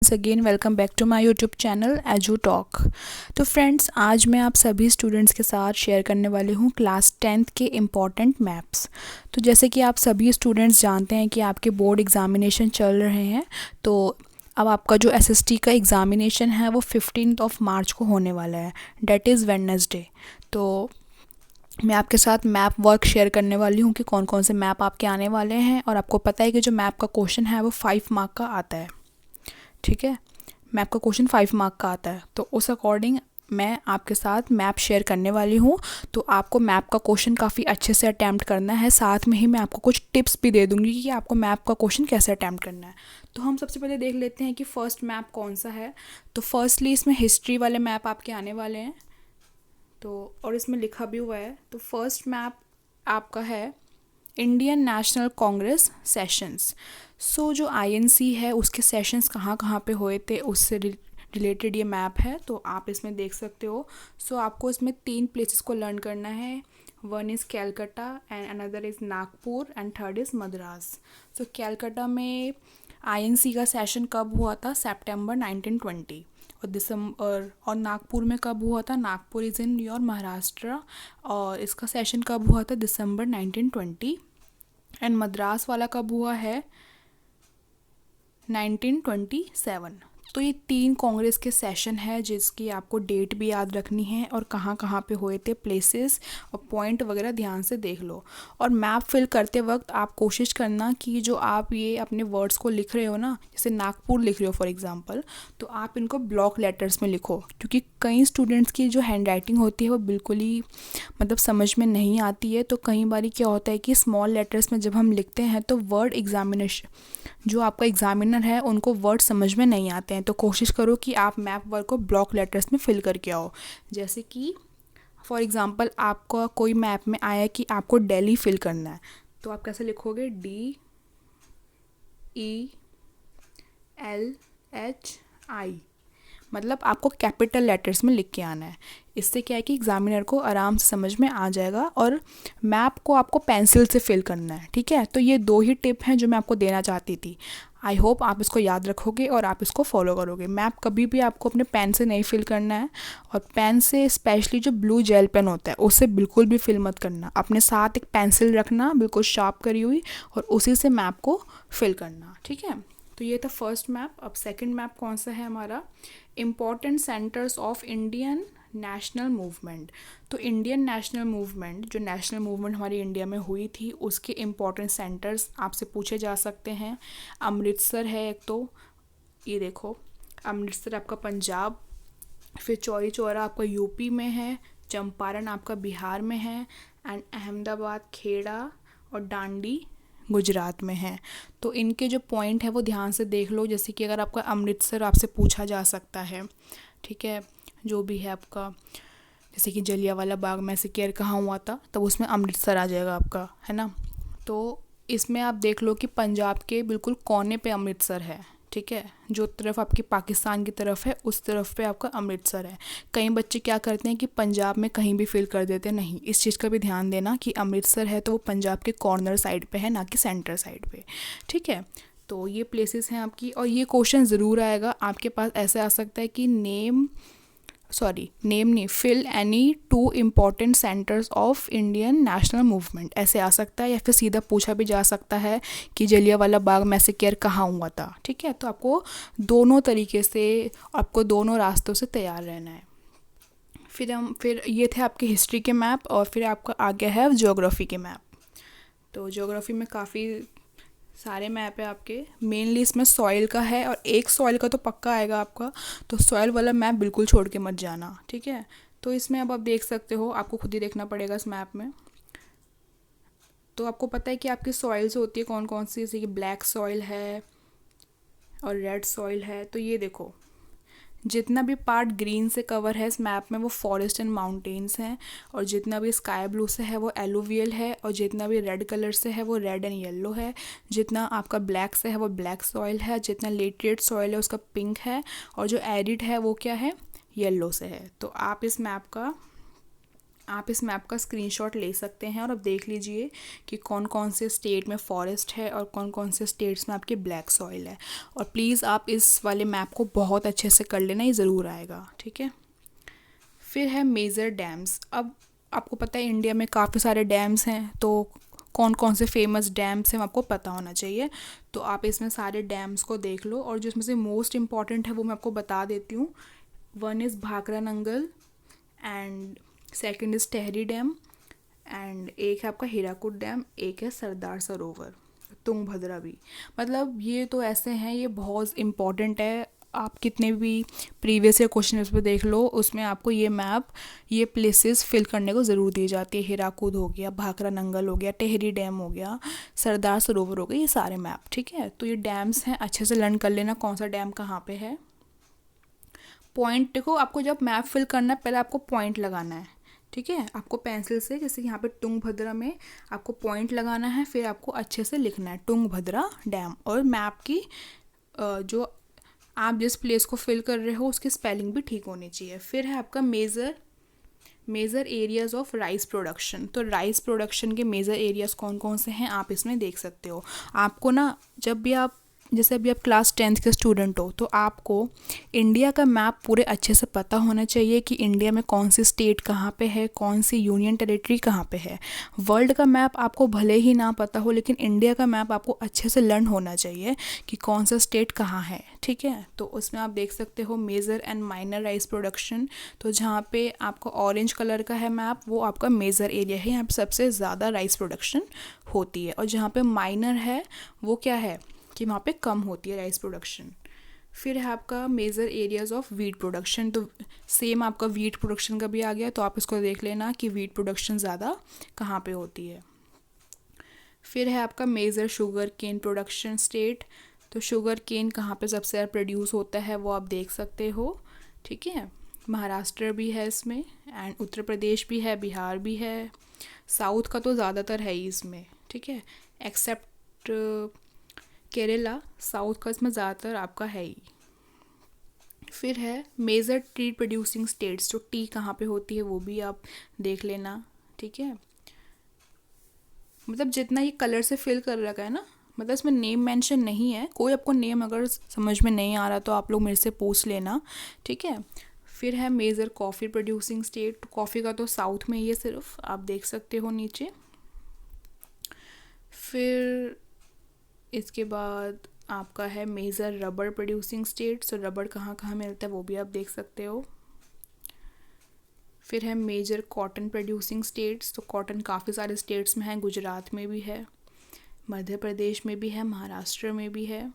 Again welcome back to my YouTube channel Edu Talk. तो friends, आज मैं आप सभी स्टूडेंट्स के साथ शेयर करने वाली हूँ क्लास 10th के इम्पॉर्टेंट मैप्स। तो जैसे कि आप सभी स्टूडेंट्स जानते हैं कि आपके बोर्ड एग्ज़ामिनेशन चल रहे हैं, तो अब आपका जो एसएसटी का एग्ज़ामिनेशन है वो 15 मार्च को होने वाला है, डेट इज़ वेडनेसडे। तो मैं आपके साथ मैप वर्क शेयर करने वाली हूँ कि कौन कौन से मैप आपके आने वाले हैं। और आपको पता है कि जो मैप का क्वेश्चन है वो 5 मार्क का आता है, ठीक है। मैप का क्वेश्चन 5 मार्क का आता है, तो उस अकॉर्डिंग मैं आपके साथ मैप शेयर करने वाली हूँ। तो आपको मैप का क्वेश्चन काफ़ी अच्छे से अटैम्प्ट करना है, साथ में ही मैं आपको कुछ टिप्स भी दे दूँगी कि आपको मैप का क्वेश्चन कैसे अटैम्प्ट करना है। तो हम सबसे पहले देख लेते हैं कि फ़र्स्ट मैप कौन सा है। तो फर्स्टली इसमें हिस्ट्री वाले मैप आपके आने वाले हैं, तो और इसमें लिखा भी हुआ है। तो फर्स्ट मैप आपका है इंडियन नेशनल कांग्रेस सेशंस। सो जो आईएनसी है उसके सेशंस कहाँ कहाँ पे हुए थे उससे रिलेटेड ये मैप है, तो आप इसमें देख सकते हो। सो आपको इसमें 3 प्लेसेस को लर्न करना है। One is Calcutta and another is Nagpur and third is Madras. So Calcutta में आईएनसी का सेशन कब हुआ था? सितंबर 1920। और दिसंबर और नागपुर में कब हुआ था? Nagpur is in your Maharashtra, और इसका सेशन कब हुआ था? दिसंबर 1920। एंड मद्रास वाला कब हुआ है? 1927। तो ये 3 कांग्रेस के सेशन है जिसकी आपको डेट भी याद रखनी है और कहाँ कहाँ पे हुए थे, प्लेसेस और पॉइंट वगैरह ध्यान से देख लो। और मैप फिल करते वक्त आप कोशिश करना कि जो आप ये अपने वर्ड्स को लिख रहे हो ना, जैसे नागपुर लिख रहे हो फॉर एग्जांपल, तो आप इनको ब्लॉक लेटर्स में लिखो, क्योंकि कई स्टूडेंट्स की जो हैंड राइटिंग होती है वो बिल्कुल ही मतलब समझ में नहीं आती है। तो कई बार क्या होता है कि स्मॉल लेटर्स में जब हम लिखते हैं तो वर्ड एग्जामिनेशन जो आपका एग्जामिनर है उनको वर्ड समझ में नहीं आते हैं। तो कोशिश करो कि आप मैप वर्क को ब्लॉक लेटर्स में फिल करके आओ। जैसे कि फॉर एग्जांपल आपका कोई मैप में आया कि आपको दिल्ली फिल करना है, तो आप कैसे लिखोगे? DELHI, मतलब आपको कैपिटल लेटर्स में लिख के आना है। इससे क्या है कि एग्जामिनर को आराम से समझ में आ जाएगा। और मैप को आपको पेंसिल से फिल करना है, ठीक है। तो ये 2 ही टिप हैं जो मैं आपको देना चाहती थी। आई होप आप इसको याद रखोगे और आप इसको फॉलो करोगे। मैप कभी भी आपको अपने पेन से नहीं फिल करना है, और पेन से स्पेशली जो ब्लू जेल पेन होता है उससे बिल्कुल भी फिल मत करना। अपने साथ एक पेंसिल रखना बिल्कुल शार्प करी हुई, और उसी से मैप को फिल करना, ठीक है। तो ये था फर्स्ट मैप। अब सेकंड मैप कौन सा है हमारा? Important centres of Indian national movement. तो इंडियन नेशनल मूवमेंट, जो नेशनल मूवमेंट हमारी इंडिया में हुई थी, उसके इम्पॉर्टेंट सेंटर्स आपसे पूछे जा सकते हैं। अमृतसर है एक, तो ये देखो अमृतसर आपका पंजाब, फिर चौरी चौरा आपका यूपी में है, चंपारण आपका बिहार में है, एंड अहमदाबाद, खेड़ा और डांडी गुजरात में है। तो इनके जो पॉइंट है वो ध्यान से देख लो। जैसे कि अगर आपका अमृतसर आपसे पूछा जा सकता है, ठीक है, जो भी है आपका, जैसे कि जलियांवाला बाग मैसेकेयर कहाँ हुआ था, तब उसमें अमृतसर आ जाएगा आपका, है ना। तो इसमें आप देख लो कि पंजाब के बिल्कुल कोने पे अमृतसर है, ठीक है। जो तरफ आपकी पाकिस्तान की तरफ है उस तरफ पे आपका अमृतसर है। कई बच्चे क्या करते हैं कि पंजाब में कहीं भी फिल कर देते हैं, नहीं, इस चीज़ का भी ध्यान देना कि अमृतसर है तो वो पंजाब के कॉर्नर साइड पे है, ना कि सेंटर साइड पे, ठीक है। तो ये प्लेसेस हैं आपकी। और ये क्वेश्चन ज़रूर आएगा आपके पास, ऐसे आ सकता है कि नेम नहीं, fill any 2 important centres of Indian national movement, ऐसे आ सकता है। या फिर सीधा पूछा भी जा सकता है कि जलियांवाला बाग मैसेकेयर कहाँ हुआ था, ठीक है। तो आपको दोनों तरीके से, आपको दोनों रास्तों से तैयार रहना है। फिर ये थे आपके हिस्ट्री के मैप, और फिर आपका आ गया है ज्योग्राफी के मैप। तो ज्योग्राफी में काफ़ी सारे मैप है आपके। मेनली इसमें सॉइल का है, और एक सॉइल का तो पक्का आएगा आपका, तो सॉइल वाला मैप बिल्कुल छोड़ के मत जाना, ठीक है। तो इसमें अब आप देख सकते हो, आपको खुद ही देखना पड़ेगा इस मैप में। तो आपको पता है कि आपकी सॉइल्स होती है कौन कौन सी, जैसे कि ब्लैक सॉइल है और रेड सॉइल है। तो ये देखो, जितना भी पार्ट ग्रीन से कवर है इस मैप में वो फॉरेस्ट एंड माउंटेन्स हैं, और जितना भी स्काई ब्लू से है वो एलुवियल है, और जितना भी रेड कलर से है वो रेड एंड येलो है, जितना आपका ब्लैक से है वो ब्लैक सॉइल है, जितना लेटेड सॉइल है उसका पिंक है, और जो एरिड है वो क्या है? येलो से है। तो आप इस मैप का आप इस मैप का स्क्रीनशॉट ले सकते हैं और अब देख लीजिए कि कौन कौन से स्टेट में फॉरेस्ट है और कौन कौन से स्टेट्स में आपकी ब्लैक सॉइल है। और प्लीज़ आप इस वाले मैप को बहुत अच्छे से कर लेना, ये ज़रूर आएगा, ठीक है। फिर है मेजर डैम्स। अब आपको पता है इंडिया में काफ़ी सारे डैम्स हैं, तो कौन कौन से फेमस डैम्स हैं आपको पता होना चाहिए। तो आप इसमें सारे डैम्स को देख लो और जो इसमें से मोस्ट इम्पॉर्टेंट है वो मैं आपको बता देती हूँ। One is Bhakra Nangal and second is Tehri dam and एक है आपका हीराकुद डैम, एक है सरदार सरोवर, तुंगभद्रा भी। मतलब ये तो ऐसे हैं, ये बहुत इम्पॉर्टेंट है। आप कितने भी प्रीवियस ईयर क्वेश्चन पेपर देख लो, उसमें आपको ये मैप, ये प्लेसेस फिल करने को ज़रूर दी जाती है। हीराकुद हो गया, भाखरा नंगल हो गया, टेहरी डैम हो गया, सरदार सरोवर हो गया, ये सारे मैप, ठीक है। तो ये डैम्स हैं, अच्छे से लर्न कर लेना कौन सा डैम कहाँ पे है। पॉइंट देखो, आपको जब मैप फिल करना है पहले आपको पॉइंट लगाना है, ठीक है। आपको पेंसिल से, जैसे यहाँ पे तुंगभद्रा में आपको पॉइंट लगाना है, फिर आपको अच्छे से लिखना है तुंगभद्रा डैम। और मैप की जो आप जिस प्लेस को फिल कर रहे हो उसकी स्पेलिंग भी ठीक होनी चाहिए। फिर है आपका major areas of rice production. तो राइस प्रोडक्शन के मेजर एरियाज़ कौन कौन से हैं आप इसमें देख सकते हो। आपको ना जब भी आप, जैसे अभी आप क्लास 10th के स्टूडेंट हो, तो आपको इंडिया का मैप पूरे अच्छे से पता होना चाहिए कि इंडिया में कौन सी स्टेट कहाँ पे है, कौन सी यूनियन टेरिटरी कहाँ पे है। वर्ल्ड का मैप आपको भले ही ना पता हो, लेकिन इंडिया का मैप आपको अच्छे से लर्न होना चाहिए कि कौन सा स्टेट कहाँ है, ठीक है। तो उसमें आप देख सकते हो major and minor rice production. तो जहाँ पे आपका ऑरेंज कलर का है मैप, वो आपका मेजर एरिया है, यहाँ पे सबसे ज़्यादा राइस प्रोडक्शन होती है। और जहाँ पे माइनर है वो क्या है कि वहाँ पे कम होती है राइस प्रोडक्शन। फिर है आपका major areas of wheat production. तो सेम आपका वीट प्रोडक्शन का भी आ गया, तो आप इसको देख लेना कि वीट प्रोडक्शन ज़्यादा कहाँ पे होती है। फिर है आपका major sugarcane production state. तो शुगर केन कहाँ पे सबसे ज़्यादा प्रोड्यूस होता है वो आप देख सकते हो, ठीक है। महाराष्ट्र भी है इसमें एंड उत्तर प्रदेश भी है, बिहार भी है। साउथ का तो ज़्यादातर है ही इसमें, ठीक है, एक्सेप्ट केरला, साउथ का इसमें ज़्यादातर आपका है ही। फिर है मेजर टी प्रोड्यूसिंग स्टेट्स। तो टी कहाँ पे होती है वो भी आप देख लेना, ठीक है। मतलब जितना ये कलर से फिल कर रखा है ना, मतलब इसमें नेम मेंशन नहीं है। कोई आपको नेम अगर समझ में नहीं आ रहा तो आप लोग मेरे से पूछ लेना, ठीक है। फिर है major coffee producing state. Coffee का तो साउथ में ही है सिर्फ, आप देख सकते हो नीचे। फिर इसके बाद आपका है मेजर रबर प्रोड्यूसिंग स्टेट। सो रबर कहाँ कहाँ मिलता है वो भी आप देख सकते हो। फिर है मेजर कॉटन प्रोड्यूसिंग स्टेट्स। तो कॉटन काफ़ी सारे स्टेट्स में है, गुजरात में भी है, मध्य प्रदेश में भी है, महाराष्ट्र में भी है,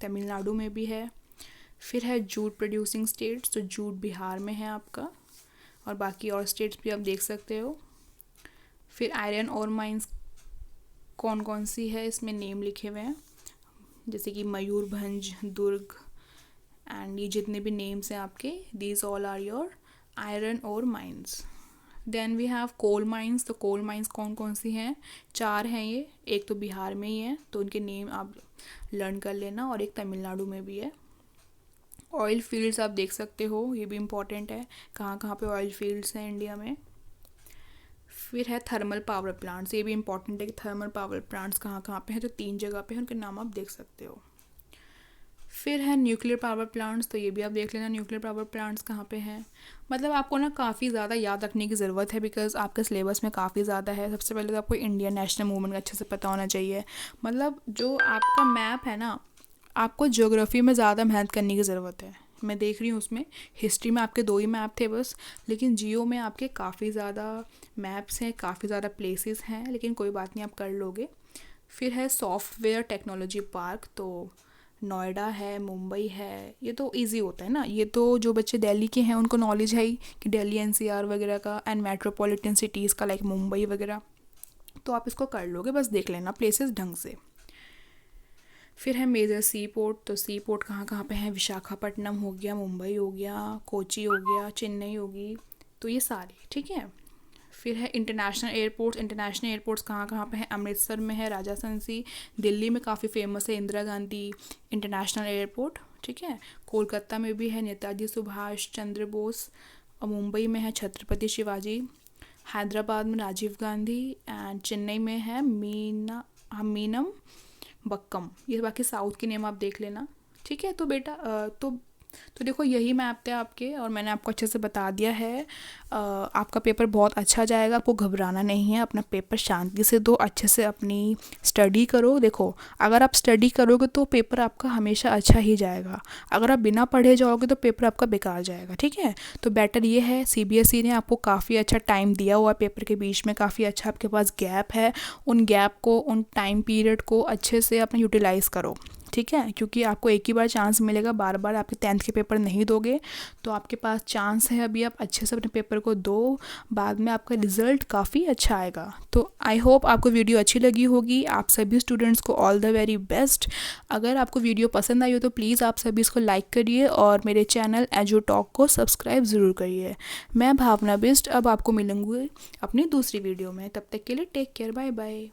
तमिलनाडु में भी है। फिर है जूट प्रोड्यूसिंग स्टेट्स। तो जूट बिहार में है आपका, और बाकी और स्टेट्स भी आप देख सकते हो। फिर आयरन और माइंस कौन कौन सी है इसमें नेम लिखे हुए हैं, जैसे कि मयूरभंज, दुर्ग एंड ये जितने भी नेम्स हैं आपके, these all are your iron ore mines. Then we have coal mines. तो कोल माइंस कौन कौन सी हैं, 4 हैं ये। एक तो बिहार में ही है, तो उनके नेम आप लर्न कर लेना, और एक तमिलनाडु में भी है। ऑयल फील्ड्स आप देख सकते हो, ये भी इम्पॉर्टेंट है, कहाँ कहाँ पे ऑयल फील्ड्स हैं इंडिया में। फिर है थर्मल पावर प्लांट्स। ये भी इम्पॉर्टेंट है कि थर्मल पावर प्लांट्स कहाँ कहाँ पे हैं, तो 3 जगह पे हैं, उनके नाम आप देख सकते हो। फिर है न्यूक्लियर पावर प्लांट्स। तो ये भी आप देख लेना न्यूक्लियर पावर प्लांट्स कहाँ पे हैं। मतलब आपको ना काफ़ी ज़्यादा याद रखने की ज़रूरत है, बिकॉज आपके सिलेबस में काफ़ी ज़्यादा है। सबसे पहले तो आपको इंडियन नेशनल मूवमेंट का अच्छे से पता होना चाहिए। मतलब जो आपका मैप है ना, आपको ज्योग्राफी में ज़्यादा मेहनत करने की ज़रूरत है। मैं देख रही हूँ उसमें हिस्ट्री में आपके 2 ही मैप थे बस, लेकिन जियो में आपके काफ़ी ज़्यादा मैप्स हैं, काफ़ी ज़्यादा प्लेसेस हैं, लेकिन कोई बात नहीं, आप कर लोगे। फिर है सॉफ्टवेयर टेक्नोलॉजी पार्क। तो नोएडा है, मुंबई है, ये तो इजी होता है ना, ये तो जो बच्चे दिल्ली के हैं उनको नॉलेज है ही कि दिल्ली एनसीआर वगैरह का, एंड मेट्रोपॉलिटन सिटीज़ का लाइक मुंबई वगैरह, तो आप इसको कर लोगे, बस देख लेना प्लेसेस ढंग से। फिर है मेजर सी पोर्ट। तो सी पोर्ट कहाँ कहाँ पे हैं, विशाखापट्टनम हो गया, मुंबई हो गया, कोची हो गया, चेन्नई होगी, तो ये सारे, ठीक है। फिर है इंटरनेशनल एयरपोर्ट्स। इंटरनेशनल एयरपोर्ट्स कहाँ कहाँ पे हैं, अमृतसर में है राजा संसी, दिल्ली में काफ़ी फेमस है इंदिरा गांधी इंटरनेशनल एयरपोर्ट, ठीक है। कोलकाता में भी है नेताजी सुभाष चंद्र बोस, और मुंबई में है छत्रपति शिवाजी। हैदराबाद में राजीव गांधी एंड चेन्नई में है मीनम बक्कम। ये बाकी साउथ के नेम आप देख लेना, ठीक है। तो बेटा तो देखो यही मैप थे आपके, और मैंने आपको अच्छे से बता दिया है। आपका पेपर बहुत अच्छा जाएगा, आपको घबराना नहीं है। अपना पेपर शांति से दो, अच्छे से अपनी स्टडी करो। देखो अगर आप स्टडी करोगे तो पेपर आपका हमेशा अच्छा ही जाएगा, अगर आप बिना पढ़े जाओगे तो पेपर आपका बेकार जाएगा, ठीक है। तो बेटर ये है, सीबीएसई ने आपको काफ़ी अच्छा टाइम दिया हुआ है, पेपर के बीच में काफ़ी अच्छा आपके पास गैप है। उन गैप को, उन टाइम पीरियड को अच्छे से अपना यूटिलाइज़ करो, ठीक है। क्योंकि आपको एक ही बार चांस मिलेगा, बार बार आपके 10th के पेपर नहीं दोगे। तो आपके पास चांस है अभी, आप अच्छे से अपने पेपर को दो, बाद में आपका रिज़ल्ट काफ़ी अच्छा आएगा। तो आई होप आपको वीडियो अच्छी लगी होगी। आप सभी स्टूडेंट्स को ऑल द वेरी बेस्ट। अगर आपको वीडियो पसंद आई हो तो प्लीज़ आप सभी इसको लाइक करिए और मेरे चैनल एजू टॉक को सब्सक्राइब ज़रूर करिए। मैं भावना बिस्ट अब आपको मिलूँगी अपनी दूसरी वीडियो में। तब तक के लिए टेक केयर, बाय बाय।